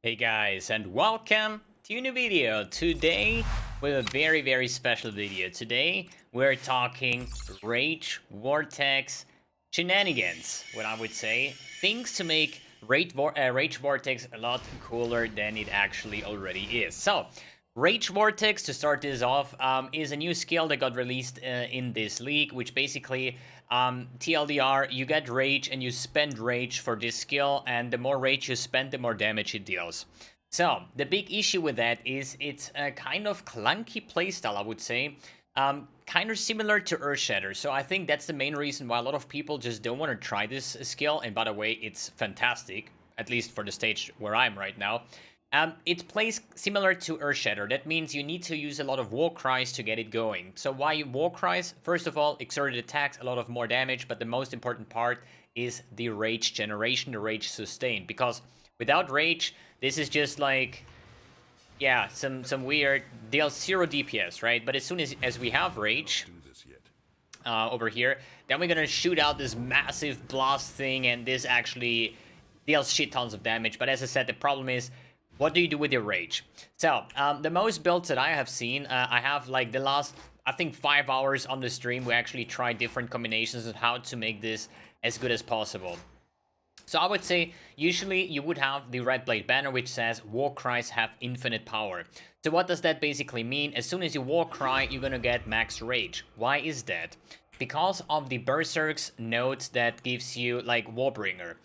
Hey guys, and welcome to a new video. Today, with a very special video. Today, we're talking Rage, Vortex, Shenanigans, what I would say. Things to make Rage Vortex a lot cooler than it actually already is. So, Rage Vortex, to start this off, is a new skill that got released in this league, which basically, TLDR, you get Rage and you spend Rage for this skill, and the more Rage you spend, the more damage it deals. So, the big issue with that is it's a kind of clunky playstyle, I would say. Kind of similar to Earthshatter, so I think that's the main reason why a lot of people just don't want to try this skill, and by the way, it's fantastic, at least for the stage where I'm right now. It plays similar to Earthshatter. That means you need to use a lot of war cries to get it going. So why war cries? First of all, exerted attacks, a lot of more damage, but the most important part is the rage generation, the rage sustain. Because without rage, this is just like, yeah, some weird, deals 0 DPS, right? But as soon as we have rage over here, then we're gonna shoot out this massive blast thing, and this actually deals shit tons of damage. But as I said, the problem is, what do you do with your rage? So, the most builds that I have seen, I have like the last, I think 5 hours on the stream, we actually tried different combinations of how to make this as good as possible. So I would say, usually you would have the red blade banner which says, war cries have infinite power. So what does that basically mean? As soon as you war cry, you're gonna get max rage. Why is that? Because of the Berserk's note that gives you like Warbringer.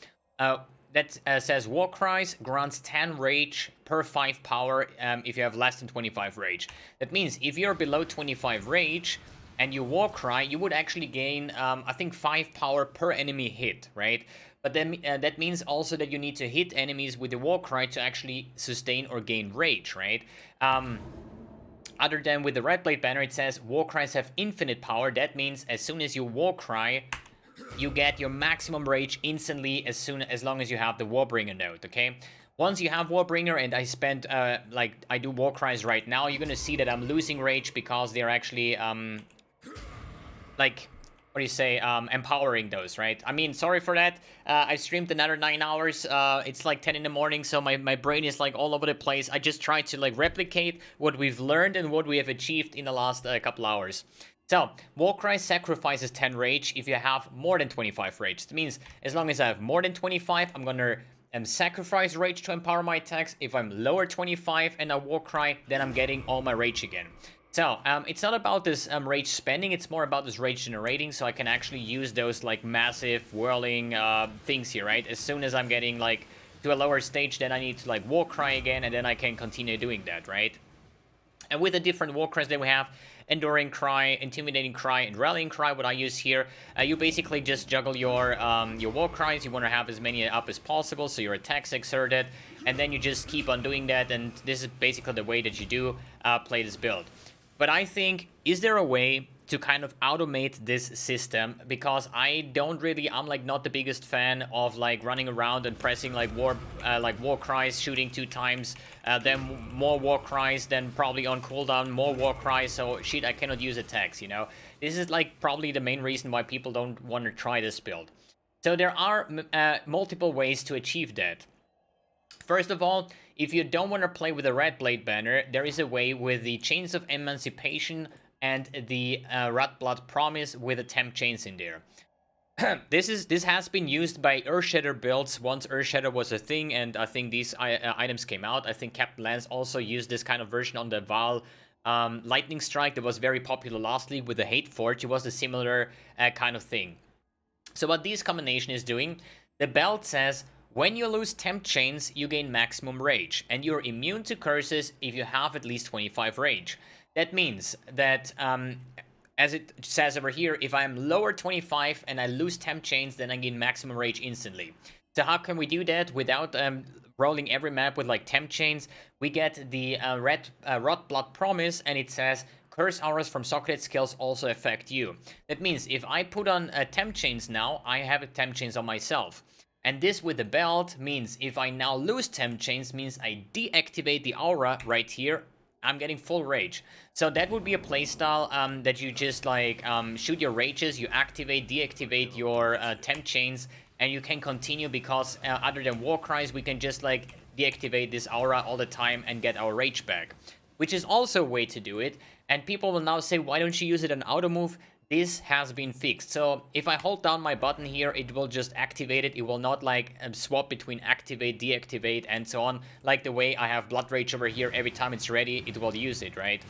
That says war cries grants 10 rage per 5 power if you have less than 25 rage. That means if you're below 25 rage and you war cry, you would actually gain, I think, 5 power per enemy hit, right? But then that means also that you need to hit enemies with the war cry to actually sustain or gain rage, right? Other than with the red blade banner, it says war cries have infinite power. That means as soon as you war cry, you get your maximum rage instantly as long as you have the Warbringer node, okay? Once you have Warbringer, and I spend, I do War Cries right now, you're gonna see that I'm losing rage because they're actually, what do you say, empowering those, right? I mean, sorry for that. I streamed another 9 hours. It's like 10 in the morning, so my brain is like all over the place. I just try to like replicate what we've learned and what we have achieved in the last couple hours. So, Warcry sacrifices 10 rage if you have more than 25 rage. That means as long as I have more than 25, I'm gonna sacrifice rage to empower my attacks. If I'm lower 25 and I Warcry, then I'm getting all my rage again. So, it's not about this rage spending, it's more about this rage generating, so I can actually use those like massive whirling things here, right? As soon as I'm getting like to a lower stage, then I need to like Warcry again, and then I can continue doing that, right? And with the different Warcries that we have, Enduring Cry, Intimidating Cry, and Rallying Cry, what I use here, you basically just juggle your war cries. You want to have as many up as possible, so your attacks exerted, and then you just keep on doing that, and this is basically the way that you do play this build. But I think, is there a way to kind of automate this system? Because I'm like not the biggest fan of like running around and pressing like war cries, shooting 2 times, then more war cries, then probably on cooldown more war cries, so shit, I cannot use attacks, you know? This is like probably the main reason why people don't want to try this build. So there are multiple ways to achieve that. First of all, if you don't want to play with a red blade banner, there is a way with the Chains of Emancipation and the Rat Blood Promise with the temp chains in there. This has been used by Earthshatter builds once Earthshatter was a thing, and I think these items came out. I think Captain Lance also used this kind of version on the Val Lightning Strike that was very popular last league with the Hate Forge. It was a similar kind of thing. So what this combination is doing, the belt says, when you lose temp chains, you gain maximum rage, and you're immune to curses if you have at least 25 rage. That means that, as it says over here, if I'm lower 25 and I lose temp chains, then I gain maximum rage instantly. So how can we do that without rolling every map with like temp chains? We get the Rot Blood Promise, and it says, curse auras from Socrates skills also affect you. That means if I put on temp chains now, I have a temp chains on myself. And this with the belt means if I now lose temp chains, means I deactivate the aura right here, I'm getting full rage. So that would be a playstyle that you just like shoot your rages, you activate, deactivate your temp chains, and you can continue because other than war cries, we can just like deactivate this aura all the time and get our rage back, which is also a way to do it. And people will now say, why don't you use it on auto move? This has been fixed. So if I hold down my button here, it will just activate it. It will not like swap between activate, deactivate, and so on. Like the way I have Blood Rage over here, every time it's ready, it will use it, right?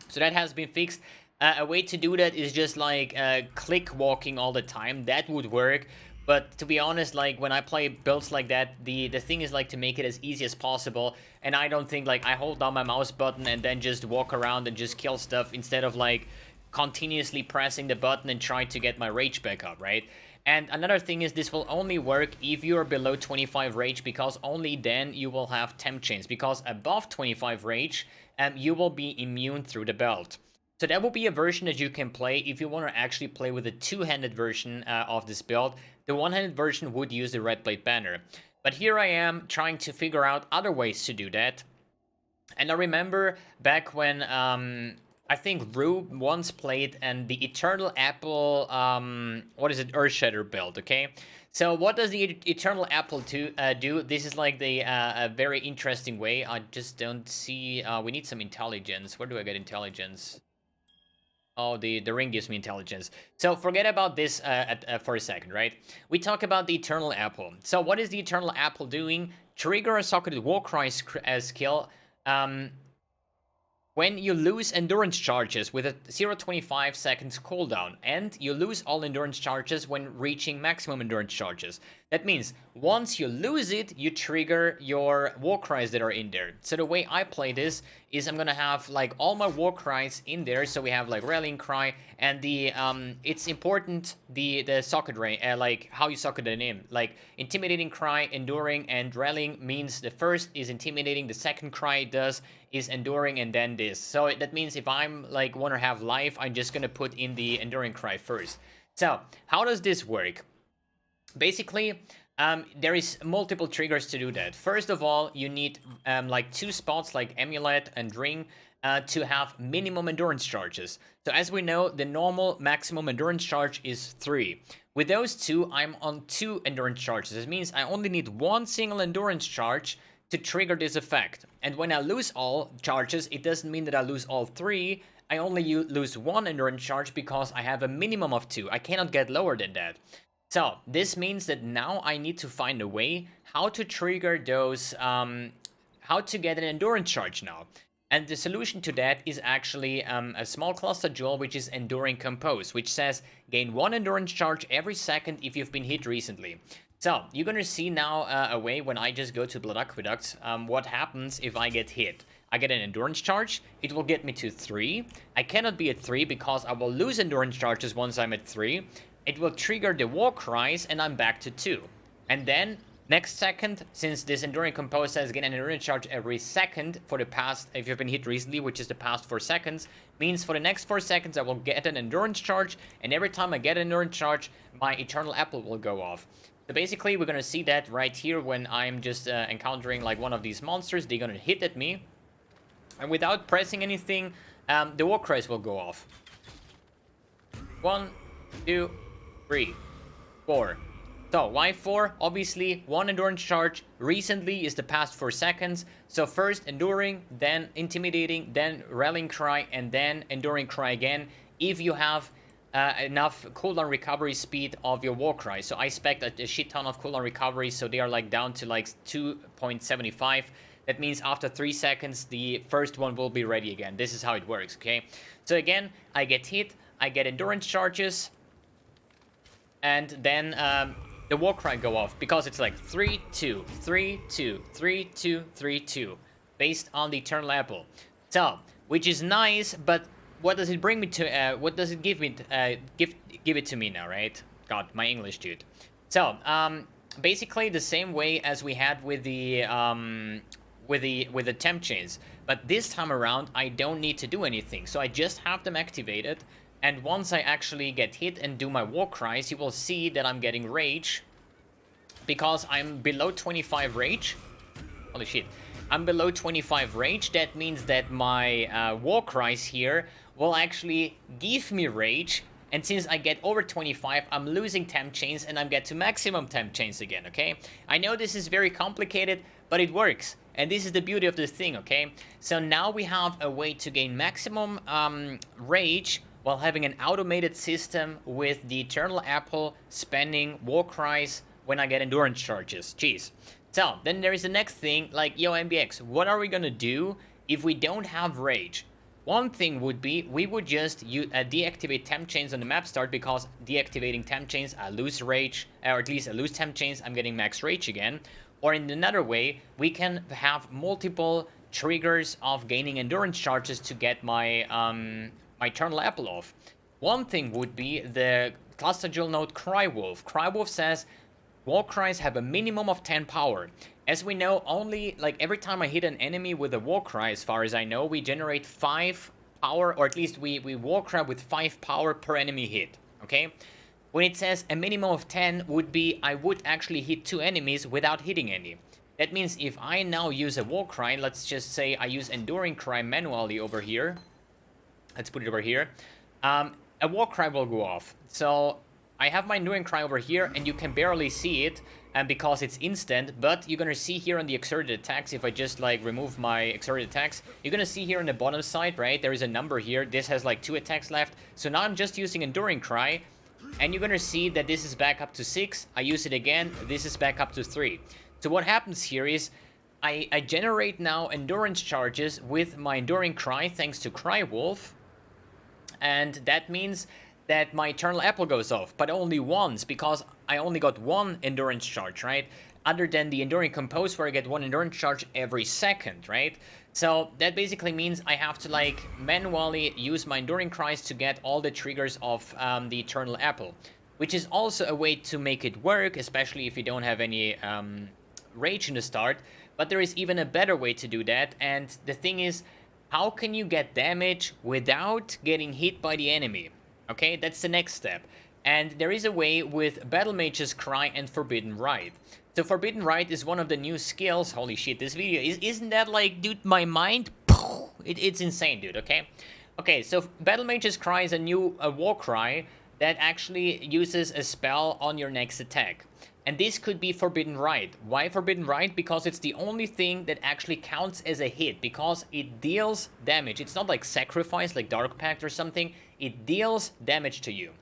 So that has been fixed. A way to do that is just like click walking all the time. That would work. But to be honest, like when I play builds like that, the thing is like to make it as easy as possible. And I don't think like I hold down my mouse button and then just walk around and just kill stuff instead of like continuously pressing the button and trying to get my rage back up, right? And another thing is this will only work if you're below 25 rage, because only then you will have temp chains. Because above 25 rage, you will be immune through the belt. So that will be a version that you can play if you want to actually play with a two-handed version of this build. The one-handed version would use the red plate banner. But here I am trying to figure out other ways to do that. And I remember back when I think Rube once played and the Eternal Apple, what is it, Earthshatter build, okay? So what does the Eternal Apple do? This is like the a very interesting way. I just don't see, we need some intelligence. Where do I get intelligence? Oh, the ring gives me intelligence. So forget about this for a second, right? We talk about the Eternal Apple. So what is the Eternal Apple doing? Trigger a socketed war cry skill. When you lose endurance charges with a 0.25 seconds cooldown, and you lose all endurance charges when reaching maximum endurance charges. That means once you lose it, you trigger your war cries that are in there. So the way I play this is I'm gonna have like all my war cries in there. So we have like rallying cry, and the it's important the socket range, like how you socket it in. Like intimidating cry, enduring, and rallying means the first is intimidating, the second cry does is enduring, and then this. So that means if I'm like want to have life, I'm just gonna put in the enduring cry first. So how does this work? Basically, there is multiple triggers to do that. First of all, you need like two spots like amulet and ring to have minimum endurance charges. So as we know, the normal maximum endurance charge is 3. With those two, I'm on 2 endurance charges. This means I only need one single endurance charge to trigger this effect. And when I lose all charges, it doesn't mean that I lose all 3. I only lose 1 endurance charge because I have a minimum of 2. I cannot get lower than that. So this means that now I need to find a way how to trigger those, how to get an endurance charge now. And the solution to that is actually a small cluster jewel, which is Enduring Compose, which says gain 1 endurance charge every second if you've been hit recently. So you're gonna see now a way when I just go to Blood Aqueduct, what happens if I get hit. I get an endurance charge, it will get me to 3. I cannot be at 3 because I will lose endurance charges once I'm at 3. It will trigger the war cries and I'm back to 2. And then next second, since this Enduring Compose says gain an endurance charge every second for the past, if you've been hit recently, which is the past 4 seconds, means for the next 4 seconds I will get an endurance charge, and every time I get an endurance charge, my Eternal Apple will go off. So basically we're gonna see that right here when I'm just encountering like one of these monsters. They're gonna hit at me, and without pressing anything, the war cries will go off. 1, 2, 3, 4. So why 4? Obviously 1 endurance charge recently is the past 4 seconds. So first enduring, then intimidating, then rallying cry, and then enduring cry again if you have enough cooldown recovery speed of your war cry. So I expect a shit ton of cooldown recovery, so they are like down to like 2.75. That means after 3 seconds the first one will be ready again. This is how it works, okay? So again, I get hit, I get endurance charges, and then the war cry go off because it's like 3, 2, 3, 2, 3, 2, 3, 2 based on the Eternal Apple. So, which is nice, but what does it bring me to, what does it give me, give it to me now, right? God, my English, dude. So, basically the same way as we had with the temp chains, but this time around I don't need to do anything, so I just have them activated. And once I actually get hit and do my war cries, you will see that I'm getting rage. Because I'm below 25 rage. Holy shit. I'm below 25 rage. That means that my war cries here will actually give me rage. And since I get over 25, I'm losing temp chains and I get to maximum temp chains again, okay? I know this is very complicated, but it works. And this is the beauty of this thing, okay? So now we have a way to gain maximum rage while having an automated system with the Eternal Apple spending war cries when I get endurance charges. Jeez. So, then there is the next thing, like, yo, MBX, what are we gonna do if we don't have rage? One thing would be, we would just deactivate temp chains on the map start, because deactivating temp chains, I lose rage, or at least I lose temp chains, I'm getting max rage again. Or in another way, we can have multiple triggers of gaining endurance charges to get my my Eternal Apple off. One thing would be the cluster jewel node Crywolf. Crywolf says, war cries have a minimum of 10 power. As we know, only, like, every time I hit an enemy with a war cry, as far as I know, we generate 5 power, or at least we war cry with 5 power per enemy hit, okay? When it says a minimum of 10 would be, I would actually hit 2 enemies without hitting any. That means if I now use a war cry, let's just say I use Enduring Cry manually over here. Let's put it over here. A war cry will go off. So I have my Enduring Cry over here, and you can barely see it, because it's instant, but you're gonna see here on the exerted attacks, if I just, like, remove my exerted attacks, you're gonna see here on the bottom side, right, there is a number here. This has, like, 2 attacks left. So now I'm just using Enduring Cry, and you're gonna see that this is back up to 6. I use it again, this is back up to 3. So what happens here is, I generate now endurance charges with my Enduring Cry, thanks to Crywolf, and that means that my Eternal Apple goes off, but only once, because I only got 1 endurance charge, right? Other than the Enduring Compose, where I get 1 endurance charge every second, right? So that basically means I have to, like, manually use my Enduring Cries to get all the triggers of the Eternal Apple, which is also a way to make it work, especially if you don't have any rage in the start. But there is even a better way to do that, and the thing is, how can you get damage without getting hit by the enemy? Okay, that's the next step. And there is a way with Battle Mage's Cry and Forbidden Rite. So Forbidden Rite is one of the new skills. Holy shit, this video, isn't that, like, dude, my mind? It's insane, dude, okay? Okay, so Battle Mage's Cry is a new war cry that actually uses a spell on your next attack. And this could be Forbidden Rite. Why Forbidden Rite? Because it's the only thing that actually counts as a hit, because it deals damage. It's not like Sacrifice, like Dark Pact or something. It deals damage to you.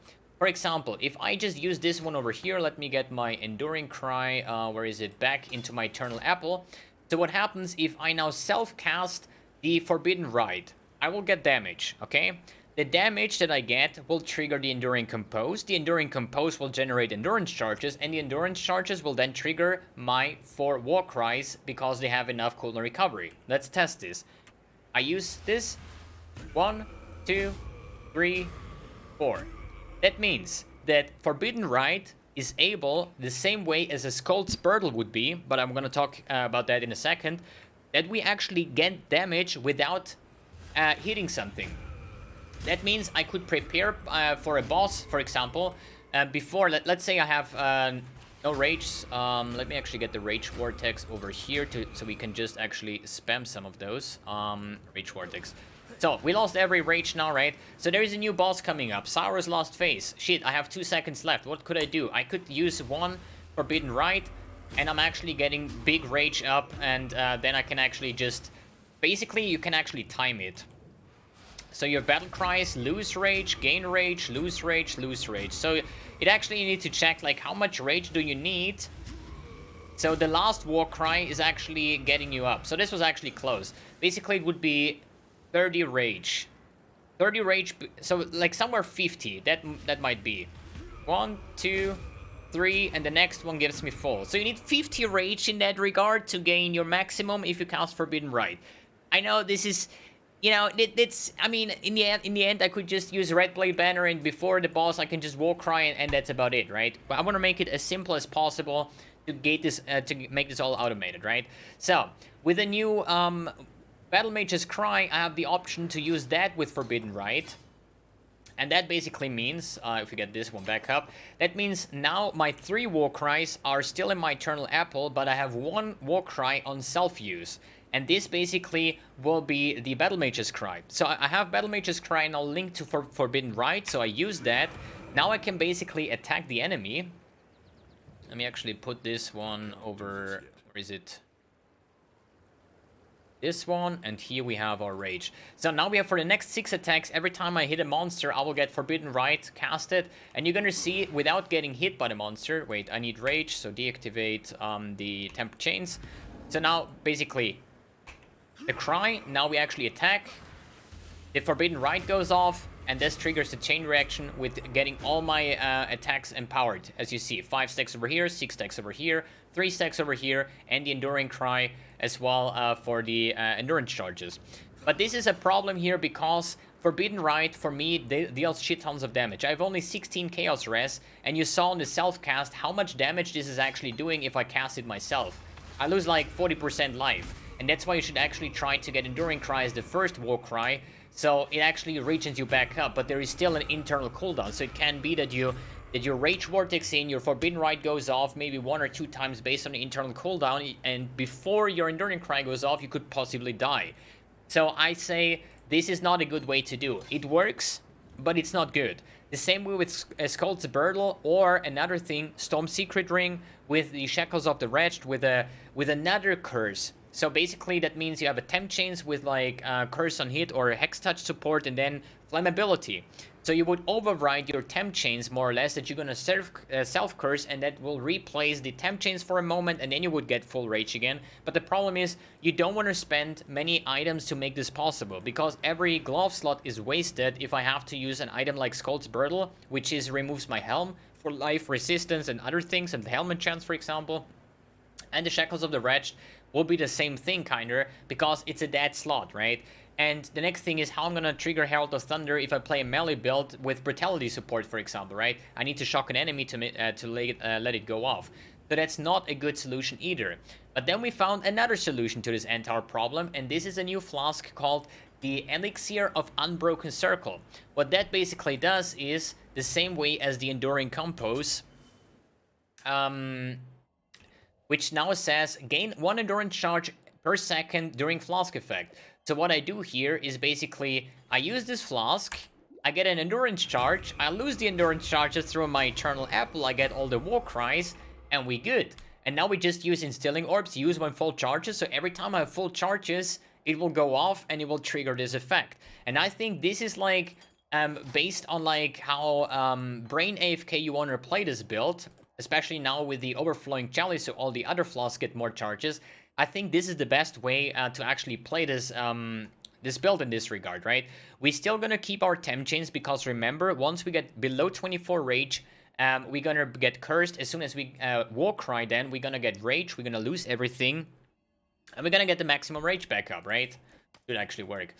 For example, if I just use this one over here, let me get my Enduring Cry, where is it, back into my Eternal Apple. So what happens if I now self-cast the Forbidden Rite? I will get damage, okay? The damage that I get will trigger the Enduring Compose. The Enduring Compose will generate endurance charges, and the endurance charges will then trigger my 4 war cries, because they have enough cooldown recovery. Let's test this. I use this. 1, 2, 3, 4. That means that Forbidden Rite is able, the same way as a Skull Spurtle would be, but I'm gonna talk about that in a second, that we actually get damage without hitting something. That means I could prepare for a boss, for example, before, let's say I have no rage. Let me actually get the Rage Vortex over here, so we can just actually spam some of those. Rage Vortex. So, we lost every rage now, right? So there is a new boss coming up. Sauron's Lost Face. Shit, I have 2 seconds left. What could I do? I could use 1 Forbidden Rite, and I'm actually getting big rage up, and then I can actually just... Basically, you can actually time it. So your battle cries, lose rage, gain rage, lose rage, lose rage. So it actually, you need to check, like, how much rage do you need? So the last war cry is actually getting you up. So this was actually close. Basically, it would be 30 rage. 30 rage, so like somewhere 50, that might be. 1, 2, 3, and the next one gives me full. So you need 50 rage in that regard to gain your maximum if you cast Forbidden Rite. I know this is, you know, it's, I mean, in the end, I could just use Red Blade Banner, and before the boss, I can just war cry, and that's about it, right? But I want to make it as simple as possible to get this, to make this all automated, right? So, with the new, Battle Mage's Cry, I have the option to use that with Forbidden Rite. And that basically means, if we get this one back up, that means now my 3 war cries are still in my Eternal Apple, but I have 1 war cry on self-use. And this basically will be the Battle Mage's Cry. So I have Battle Mage's Cry now linked to Forbidden Rite, so I use that. Now I can basically attack the enemy. Let me actually put this one over, where is it? this one, and here we have our rage. So now we have for the next 6 attacks, every time I hit a monster, I will get Forbidden Rite casted, and you're gonna see without getting hit by the monster. Wait, I need rage, so deactivate the temp chains. So now basically the cry, now we actually attack, the Forbidden Rite goes off, and this triggers the chain reaction with getting all my attacks empowered. As you see, 5 stacks over here, 6 stacks over here, 3 stacks over here, and the Enduring Cry as well for the endurance charges. But this is a problem here because Forbidden Rite for me deals shit tons of damage. I have only 16 Chaos Res, and you saw in the self-cast how much damage this is actually doing if I cast it myself. I lose like 40% life, and that's why you should actually try to get Enduring Cry as the first War Cry, so it actually reaches you back up, but there is still an internal cooldown, so it can be that your Rage Vortex in, your Forbidden Rite goes off maybe 1 or 2 times based on the internal cooldown, and before your Enduring Cry goes off, you could possibly die. So I say this is not a good way to do. It works, but it's not good. The same way with Skull's Birdle, or another thing, Storm Secret Ring with the Shackles of the Wretched with another curse. So basically that means you have a temp chains with like curse on hit or hex touch support, and then flammability. So you would override your temp chains more or less, that you're gonna self curse, and that will replace the temp chains for a moment, and then you would get full rage again. But the problem is you don't want to spend many items to make this possible, because every glove slot is wasted if I have to use an item like Skull's Birdle, which is removes my helm for life resistance and other things, and the helmet chance for example. And the Shackles of the Wretched will be the same thing kinda, because it's a dead slot, right? And the next thing is how I'm gonna trigger Herald of Thunder if I play a melee build with Brutality support, for example, right? I need to shock an enemy to let it go off. So that's not a good solution either. But then we found another solution to this entire problem, and this is a new flask called the Elixir of Unbroken Circle. What that basically does is the same way as the Enduring Compose, which now says gain 1 endurance charge per second during flask effect. So what I do here is basically I use this flask, I get an endurance charge, I lose the endurance charges through my Eternal Apple, I get all the war cries, and we good. And now we just use Instilling Orbs, use when full charges, so every time I have full charges, it will go off and it will trigger this effect. And I think this is like based on like how Brain AFK you want to play this build, especially now with the Overflowing Chalice, so all the other flasks get more charges. I think this is the best way to actually play this this build in this regard, right? We're still gonna keep our temp chains, because remember, once we get below 24 rage, we're gonna get cursed. As soon as we war cry, then we're gonna get rage, we're gonna lose everything, and we're gonna get the maximum rage back up, right? Should actually work.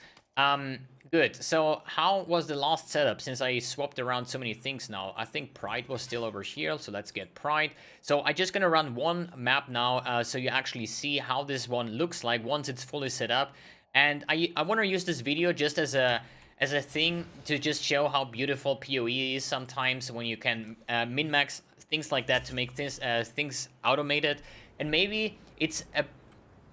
Good. So how was the last setup, since I swapped around so many things now? I think Pride was still over here, so let's get Pride. So I'm just gonna run one map now, so you actually see how this one looks like once it's fully set up. And I want to use this video just as a thing to just show how beautiful PoE is sometimes when you can min-max things like that to make things automated. And maybe it's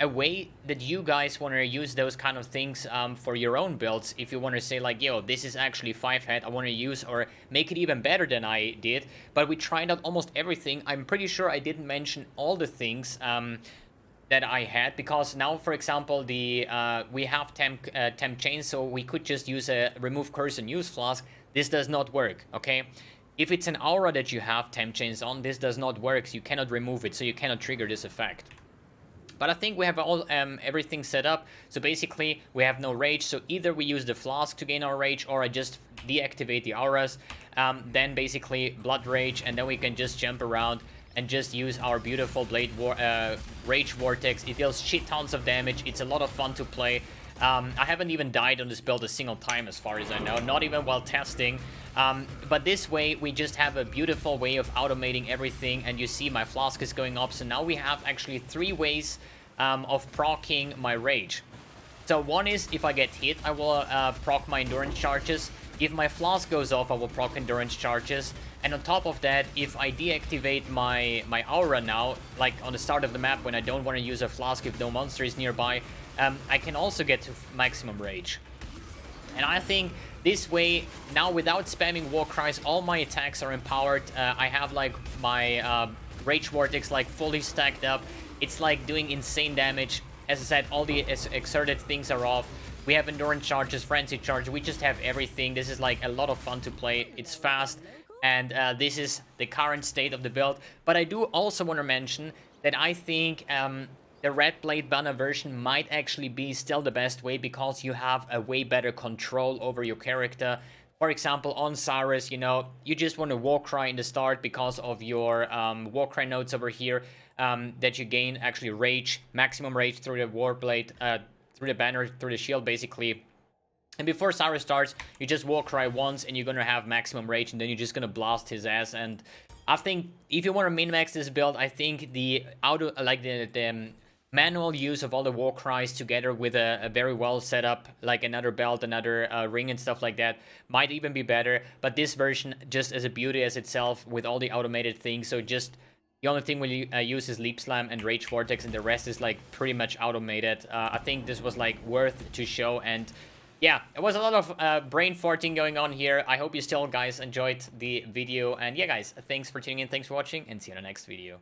a way that you guys want to use those kind of things for your own builds. If you want to say like, yo, this is actually 5-head, I want to use, or make it even better than I did. But we tried out almost everything. I'm pretty sure I didn't mention all the things that I had, because now, for example, the we have temp chains, so we could just use a remove curse and use flask. This does not work, okay? If it's an aura that you have temp chains on, this does not work, so you cannot remove it, so you cannot trigger this effect. But I think we have all everything set up. So basically, we have no rage. So either we use the flask to gain our rage, or I just deactivate the auras. Then basically blood rage, and then we can just jump around and just use our beautiful rage vortex. It deals shit tons of damage. It's a lot of fun to play. I haven't even died on this build a single time, as far as I know, not even while testing. But this way, we just have a beautiful way of automating everything, and you see my flask is going up. So now we have actually 3 ways of proccing my rage. So one is, if I get hit, I will proc my endurance charges. If my flask goes off, I will proc endurance charges. And on top of that, if I deactivate my aura now, like on the start of the map when I don't want to use a flask if no monster is nearby, I can also get to maximum rage. And I think this way, now without spamming war cries, all my attacks are empowered. I have like my rage vortex like fully stacked up. It's like doing insane damage. As I said, all the exerted things are off. We have endurance charges, frenzy charge. We just have everything. This is like a lot of fun to play. It's fast, and this is the current state of the build. But I do also want to mention that I think the Red Blade banner version might actually be still the best way, because you have a way better control over your character. For example, on Cyrus, you know, you just want to Warcry in the start because of your Warcry nodes over here, that you gain actually rage, maximum rage through the Warblade, through the banner, through the shield basically. And before Cyrus starts, you just Warcry once and you're gonna have maximum rage, and then you're just gonna blast his ass. And I think if you want to min-max this build, I think the manual use of all the war cries together with a very well set up, like another belt, another ring and stuff like that, might even be better. But this version, just as a beauty as itself, with all the automated things, so just the only thing we'll use is Leap Slam and Rage Vortex, and the rest is like pretty much automated. I think this was like worth to show, and yeah, it was a lot of brain farting going on here. I hope you still guys enjoyed the video, and yeah guys, thanks for tuning in, thanks for watching, and see you in the next video.